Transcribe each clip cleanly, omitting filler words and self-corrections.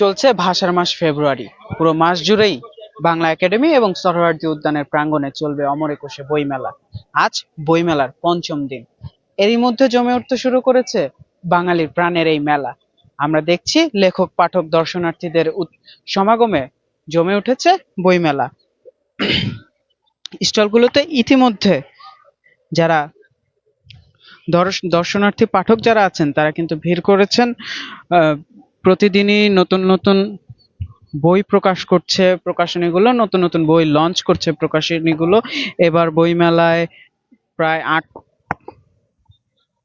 চলছে ভাষার মাস ফেব্রুয়ারি। পুরো মাস জুড়েই বাংলা একাডেমি এবং সোহরাওয়ার্দী উদ্যানের প্রাঙ্গণে চলবে অমর একুশে বইমেলা। আজ বইমেলার পঞ্চম দিন। এরই মধ্যে জমে উঠতে শুরু করেছে বাঙালির প্রাণের এই মেলা। আমরা দেখছি লেখক, পাঠক, দর্শনার্থীদের সমাগমে জমে উঠেছে বইমেলা। স্টলগুলোতে ইতিমধ্যে যারা দর্শনার্থী, পাঠক যারা আছেন তারা কিন্তু ভিড় করেছেন। প্রতিদিনই নতুন নতুন বই প্রকাশ করছে প্রকাশনীগুলো, নতুন নতুন বই লঞ্চ করছে প্রকাশনীগুলো। এবার বইমেলায় প্রায় ৮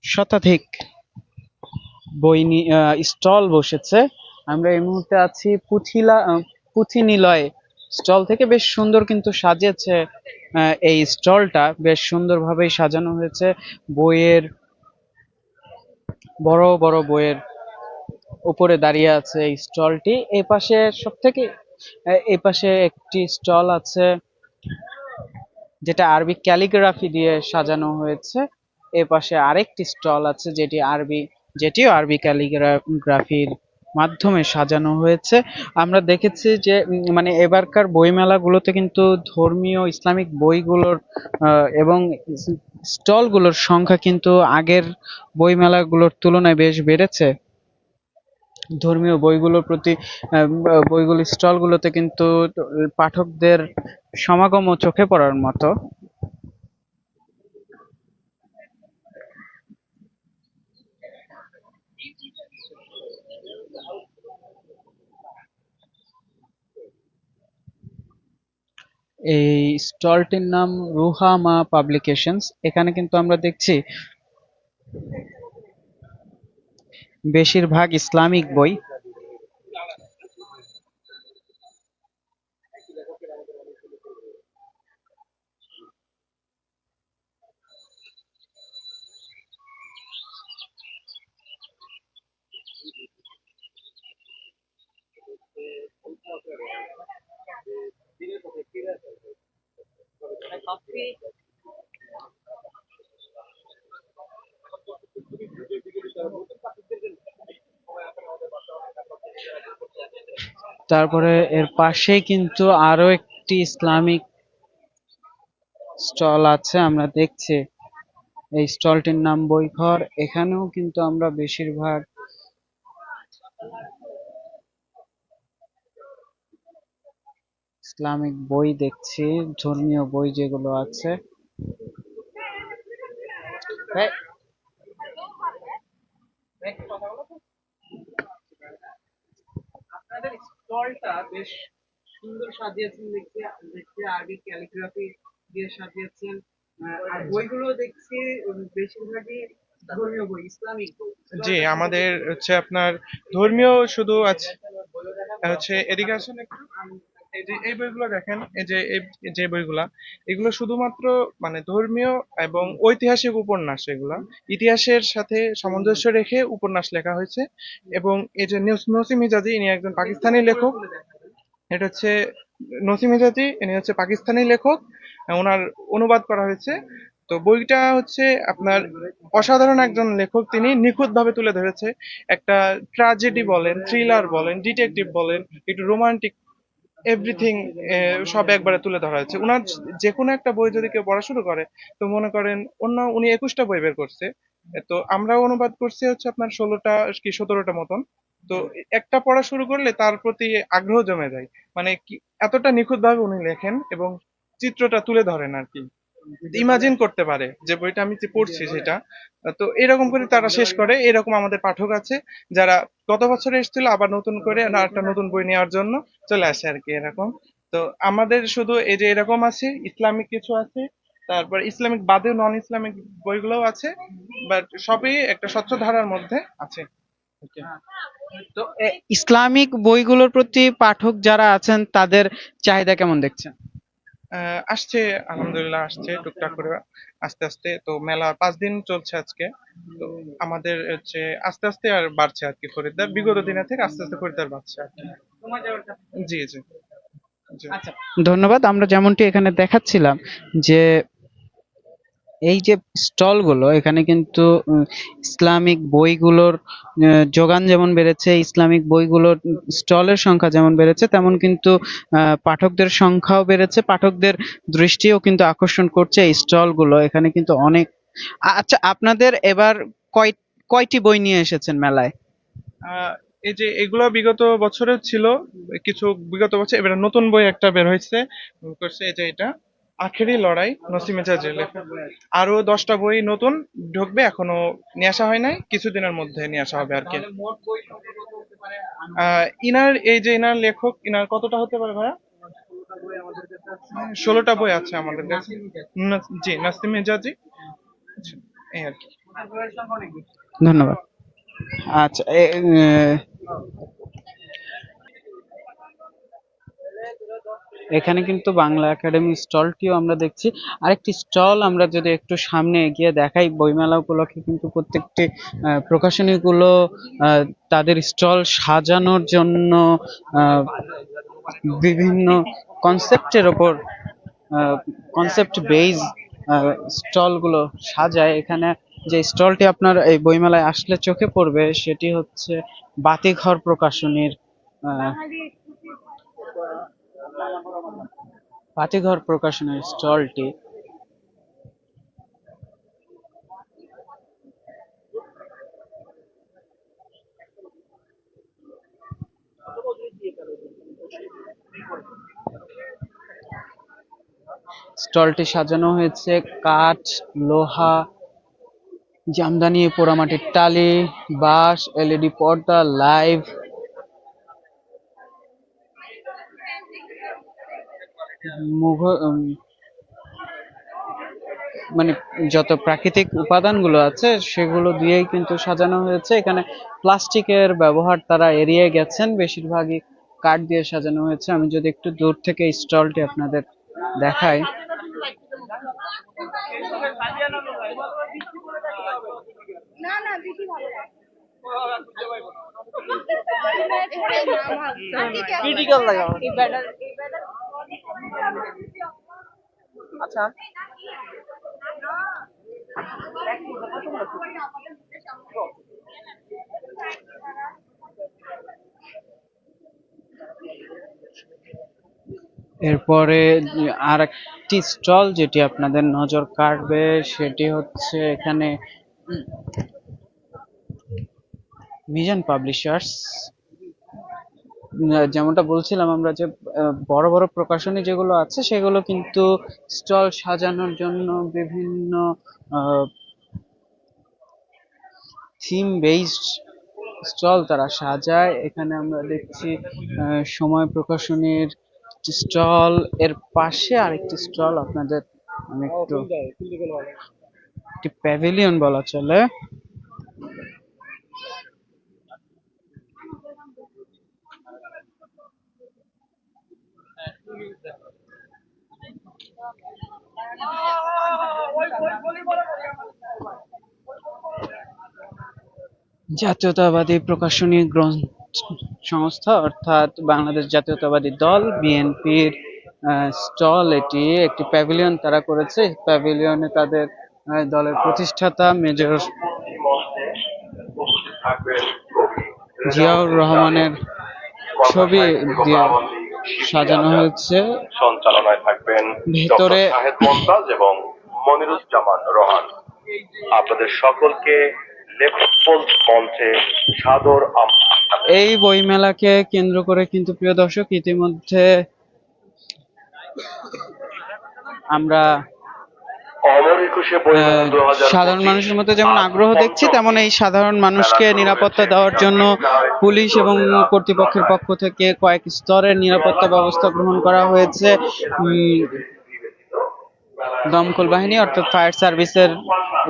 শতাধিক বই স্টল বসেছে। আমরা এই মুহূর্তে আছি পুঁথি নিলয় স্টল থেকে। বেশ সুন্দর কিন্তু সাজিয়েছে এই স্টলটা, বেশ সুন্দরভাবেই সাজানো হয়েছে। বইয়ের বড় বড় বইয়ের উপরে দাঁড়িয়ে আছে এই স্টলটি। এই পাশে এই পাশে একটি স্টল আছে যেটা আরবি ক্যালিগ্রাফি দিয়ে সাজানো হয়েছে। এ পাশে আরেকটি স্টল আছে যেটিও আরবি ক্যালিগ্রাফির মাধ্যমে সাজানো হয়েছে। আমরা দেখেছি যে মানে এবারকার বইমেলাগুলোতে কিন্তু ধর্মীয় ইসলামিক বইগুলোর এবং স্টলগুলোর সংখ্যা কিন্তু আগের বইমেলাগুলোর তুলনায় বেশ বেড়েছে। ধর্মীয় বইগুলোর প্রতি বইগুলো স্টলগুলোতে কিন্তু পাঠকদের সমাগমও চোখে পড়ার মতো। এই স্টলটির নাম রুহামা পাবলিকেশনস। এখানে কিন্তু আমরা দেখছি বেশিরভাগ ইসলামিক বই। তারপরে এর পাশেই কিন্তু আরো একটি ইসলামিক স্টল আছে, আমরা দেখছি। এই স্টলটির নাম বইঘর। এখানেও কিন্তু আমরা বেশিরভাগ ইসলামিক বই দেখছি, ধর্মীয় বই যেগুলো আছে। আপনাদের স্টলটা বেশ সুন্দর সাজিয়েছেন দেখছি। দেখছি আরবি ক্যালিগ্রাফি দিয়ে সাজিয়েছেন। আর বইগুলো দেখছি বেশিরভাগই ধর্মীয় বই, ইসলামিক বই। জি, আমাদের হচ্ছে আপনার ধর্মীয় শুধু আছে হচ্ছে এদিকে আসেন একটু। এই যে এই বইগুলো দেখেন, এই যে যে বইগুলা, এগুলো শুধুমাত্র মানে ধর্মীয় এবং ঐতিহাসিক উপন্যাস। এগুলা ইতিহাসের সাথে সামঞ্জস্য রেখে উপন্যাস লেখা হয়েছে। এবং এই যে নসিম হিজাজি, ইনি একজন পাকিস্তানি লেখক। এটা হচ্ছে নসিম হিজাজি, ইনি হচ্ছে পাকিস্তানি লেখক। ওনার অনুবাদ করা হয়েছে। তো বইটা হচ্ছে আপনার অসাধারণ একজন লেখক, তিনি নিখুঁত ভাবে তুলে ধরেছে একটা ট্র্যাজেডি বলেন, থ্রিলার বলেন, ডিটেকটিভ বলেন, একটু রোমান্টিক, এভরিথিং সব একবারে তুলে ধরা হয়েছে। উনার যে কোনো একটা বই যদি কেউ পড়া শুরু করে, তো মনে করেন উনি 21টা বই বের করছে। তো আমরাও অনুবাদ করছি হচ্ছে আপনার 16টা কি 17টা মতন। তো একটা পড়া শুরু করলে তার প্রতি আগ্রহ জমে যায়। মানে কি, এতটা নিখুঁত ভাবে উনি লেখেন এবং চিত্রটা তুলে ধরেন আর কি, ইমাজিন করতে পারে যে বইটা আমি যে পড়ছি সেটা। তো এরকম করে তারা শেষ করে। এরকম আমাদের পাঠক আছে যারা গত বছর এসেছিল, আবার নতুন করে না একটা নতুন বই নেওয়ার জন্য চলে আসে আর কি, এরকম। তো আমাদের শুধু এই যে এরকম আছে, ইসলামিক কিছু আছে, তারপর ইসলামিক বাদেও নন ইসলামিক বইগুলোও আছে, বাট সবই একটা স্বচ্ছ ধারার মধ্যে আছে। Okay. তো ইসলামিক বইগুলোর প্রতি পাঠক যারা আছেন তাদের চাহিদা কেমন দেখছেন? আসছে, আলহামদুলিল্লাহ আসছে টুকটাক করে আস্তে আস্তে। তো মেলা 5 দিন চলছে আজকে। তো আমাদের হচ্ছে আস্তে আস্তে আর বাড়ছে আর কি খরিদ্দার, বিগত দিনের থেকে আস্তে আস্তে খরিদ্দার বাড়ছে আর কি। জি জি জি। আচ্ছা, ধন্যবাদ। আমরা যেমনটি এখানে দেখাচ্ছিলাম যে এই যে স্টলগুলো, এখানে কিন্তু ইসলামিক বইগুলোর যোগান যেমন বেড়েছে, ইসলামিক বইগুলোর স্টলের সংখ্যা যেমন বেড়েছে, তেমন কিন্তু পাঠকদের সংখ্যাও বেড়েছে, পাঠকদের দৃষ্টিও কিন্তু আকর্ষণ করছে এই স্টলগুলো। এখানে কিন্তু অনেক আচ্ছা, আপনাদের এবার কয় কয়টি বই নিয়ে এসেছেন মেলায়? আহ, এই যে এগুলো বিগত বছরের ছিল, কিছু বিগত বছর এবার নতুন বই একটা বের হয়েছে, করছে এই যে এটা আখেরি লড়াই, নসিম মেজাজের লেখা। আরো 10টা বই নতুন ঢুকবে, এখনো নিয়ে আসা হয় নাই, কিছুদিনের মধ্যে নিয়ে আসা হবে আর কি। ইনার এই যে ইনার লেখক, ইনার কতটা হতে পারে ভাইয়া? 16টা বই আছে আমাদের কাছে। জি, নাসিম মেজাজি। আচ্ছা, এই আর কি। ধন্যবাদ। আচ্ছা, এখানে কিন্তু বাংলা একাডেমি স্টলটিও আমরা দেখছি। আরেকটি স্টল আমরা যদি একটু সামনে এগিয়ে দেখাই, বইমেলা উপলক্ষে কিন্তু প্রত্যেকটি প্রকাশনীগুলো তাদের স্টল সাজানোর জন্য আহ, বিভিন্ন কনসেপ্টের ওপর কনসেপ্ট বেইজ স্টলগুলো সাজায়। এখানে যে স্টলটি আপনার এই বইমেলায় আসলে চোখে পড়বে সেটি হচ্ছে বাতিঘর প্রকাশনীর আহ, বাতিঘর প্রকাশনীর স্টলটি। স্টলটি সাজানো হয়েছে কাঠ, লোহা, জামদানি, পোড়ামাটির টালি, বাঁশ, এলইডি পর্দা, লাইভ, মুঘ মানে যত প্রাকৃতিক উপাদানগুলো আছে সেগুলো দিয়েই কিন্তু সাজানো হয়েছে। এখানে প্লাস্টিকের ব্যবহার তারা এড়িয়ে গেছেন, বেশিরভাগই কাঠ দিয়ে সাজানো হয়েছে। আমি যদি একটু দূর থেকে স্টলটি আপনাদের দেখাই, ক্রিটিক্যাল লাগে আমার। আচ্ছা, এরপরে আর একটি স্টল যেটি আপনাদের নজর কাড়বে সেটি হচ্ছে এখানে মিজান পাবলিশার্স। যেমনটা বলছিলাম আমরা যে বড় বড় প্রকাশনী যেগুলো আছে সেগুলো কিন্তু স্টল সাজানোর জন্য বিভিন্ন থিম বেসড স্টল তারা সাজায়। এখানে আমরা দেখছি সময় প্রকাশনীর স্টল, এর পাশে আরেকটি স্টল আপনাদের আমি একটু, একটি প্যাভিলিয়ন বলা চলে। জাতীয়তাবাদী প্রকাশনী সংস্থা অর্থাৎ বাংলাদেশ জাতীয়তাবাদী দল বিএনপির স্টল, এটি একটি প্যাভিলিয়ন তারা করেছে। প্যাভিলিয়নে তাদের দলের প্রতিষ্ঠাতা মেজর জিয়াউর রহমানের ছবি দিয়ে সাজানো হয়েছে। সঞ্চালনায় থাকবেন ভিতরে ডক্টর শাহেদ মমতাজ এবং মনিরুজ্জামান রোহান। আপনাদের সকলকে লেফট মঞ্চে সাদর এই বইমেলাকে কেন্দ্র করে কিন্তু প্রিয় দর্শক ইতিমধ্যে আমরা অমর একুশে বইমেলা 2025 সাধারণ মানুষের মধ্যে যেমন আগ্রহ দেখছি, তেমন এই সাধারণ মানুষকে নিরাপত্তা দেওয়ার জন্য পুলিশ এবং কর্তৃপক্ষের পক্ষ থেকে কয়েক স্তরের নিরাপত্তা ব্যবস্থা গ্রহণ করা হয়েছে। দমকল বাহিনী অর্থাৎ ফায়ার সার্ভিসের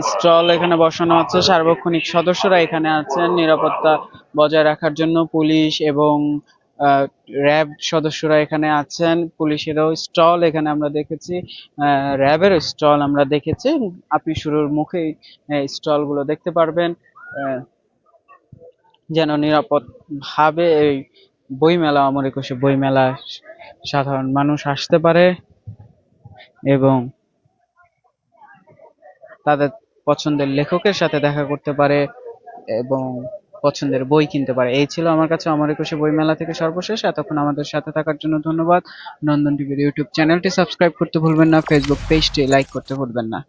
স্টল এখানে বসানো আছে, সার্বক্ষণিক সদস্যরা এখানে আছেন নিরাপত্তা বজায় রাখার জন্য। পুলিশ এবং র্যাব সদস্যরা এখানে আছেন, পুলিশেরও স্টল এখানে আমরা দেখেছি, র্যাবের স্টল আমরা দেখেছি। আপনি শুরুর মুখেই স্টল গুলো দেখতে পারবেন, যেন নিরাপদ ভাবে এই বইমেলা, অমর একুশে বইমেলা সাধারণ মানুষ আসতে পারে এবং তাদের পছন্দের লেখকের সাথে দেখা করতে পারে এবং পছন্দের বই কিনতে পারে। এই ছিল আমার কাছে আমার একুশে বইমেলা থেকে সর্বশেষ। এতক্ষণ আমাদের সাথে থাকার জন্য ধন্যবাদ। নন্দন টিভির ইউটিউব চ্যানেলটি সাবস্ক্রাইব করতে ভুলবেন না, ফেসবুক পেজটি লাইক করতে ভুলবেন না।